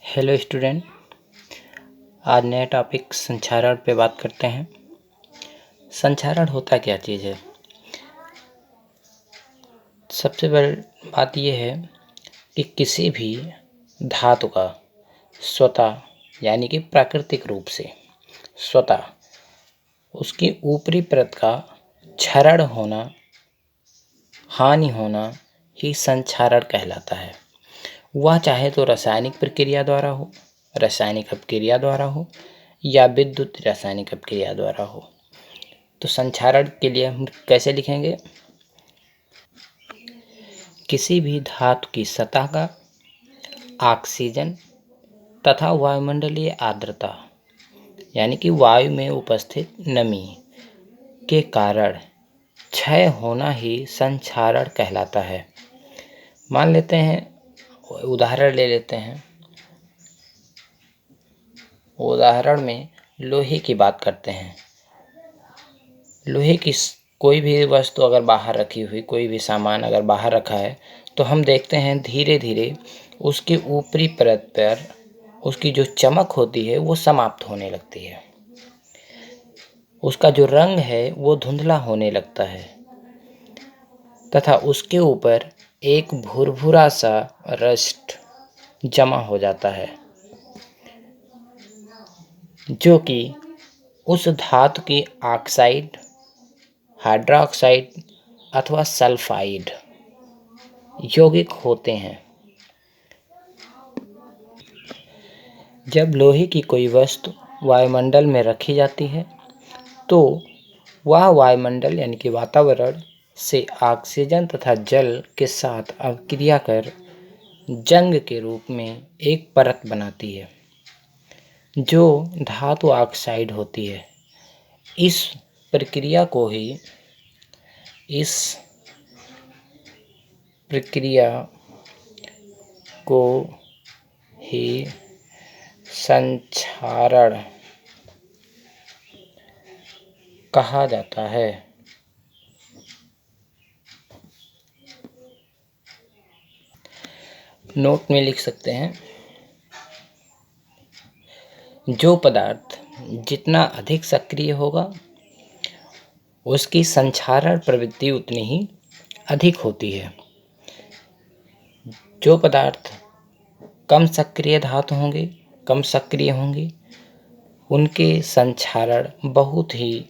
Hello student. आज नया topic संक्षारण पे बात करते हैं। संक्षारण होता क्या चीज़ है? सबसे बड़ी बात यह है कि किसी भी धातु का स्वतः यानी कि प्राकृतिक रूप से स्वतः उसकी ऊपरी परत का क्षरण होना, हानि होना ही संक्षारण कहलाता है। वह चाहे तो रासायनिक प्रक्रिया द्वारा हो, रासायनिक अपक्रिया द्वारा हो या विद्युत रासायनिक अपक्रिया द्वारा हो। तो संक्षारण के लिए हम कैसे लिखेंगे? किसी भी धातु की सतह का ऑक्सीजन तथा वायुमंडलीय आर्द्रता यानी कि वायु में उपस्थित नमी के कारण क्षय होना ही संक्षारण कहलाता है। मान लेते हैं, उदाहरण ले लेते हैं। उदाहरण में लोहे की बात करते हैं। लोहे की कोई भी वस्तु अगर बाहर रखी हुई, कोई भी सामान अगर बाहर रखा है तो हम देखते हैं धीरे धीरे उसके ऊपरी परत पर उसकी जो चमक होती है वो समाप्त होने लगती है। उसका जो रंग है वो धुंधला होने लगता है तथा उसके ऊपर एक भुरभुरा सा रस्ट जमा हो जाता है, जो कि उस धातु की ऑक्साइड, हाइड्रोक्साइड अथवा सल्फाइड यौगिक होते हैं। जब लोहे की कोई वस्तु वायुमंडल में रखी जाती है तो वह वायुमंडल यानी कि वातावरण से ऑक्सीजन तथा जल के साथ अभिक्रिया कर जंग के रूप में एक परत बनाती है, जो धातु ऑक्साइड होती है। इस प्रक्रिया को ही संक्षारण कहा जाता है। नोट में लिख सकते हैं, जो पदार्थ जितना अधिक सक्रिय होगा उसकी संक्षारण प्रवृत्ति उतनी ही अधिक होती है। जो पदार्थ कम सक्रिय धातु होंगे, कम सक्रिय होंगे, उनके संक्षारण बहुत ही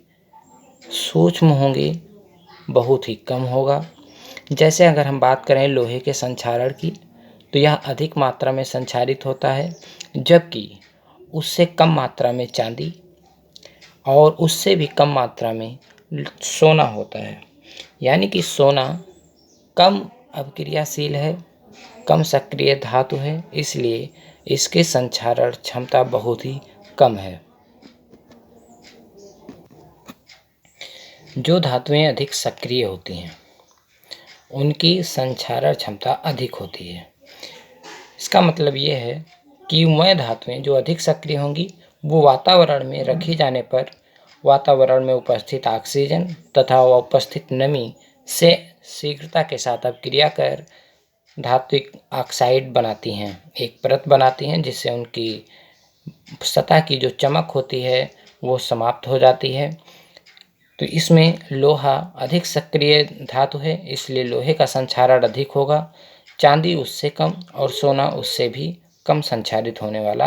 सूक्ष्म होंगे, बहुत ही कम होगा। जैसे अगर हम बात करें लोहे के संक्षारण की, तो यह अधिक मात्रा में संक्षारित होता है, जबकि उससे कम मात्रा में चांदी और उससे भी कम मात्रा में सोना होता है। यानी कि सोना कम अपक्रियाशील है, कम सक्रिय धातु है, इसलिए इसके संक्षारण क्षमता बहुत ही कम है। जो धातुएं अधिक सक्रिय होती हैं उनकी संक्षारण क्षमता अधिक होती है। इसका मतलब ये है कि वह धातुएं जो अधिक सक्रिय होंगी वो वातावरण में रखी जाने पर वातावरण में उपस्थित ऑक्सीजन तथा उपस्थित नमी से शीघ्रता के साथ अपक्रिया कर धात्विक ऑक्साइड बनाती हैं, एक परत बनाती हैं, जिससे उनकी सतह की जो चमक होती है वो समाप्त हो जाती है। तो इसमें लोहा अधिक सक्रिय धातु है, इसलिए लोहे का संक्षारण अधिक होगा। चांदी उससे कम और सोना उससे भी कम संक्षारित होने वाला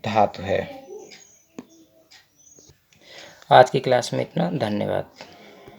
धातु है। आज की क्लास में इतना। धन्यवाद।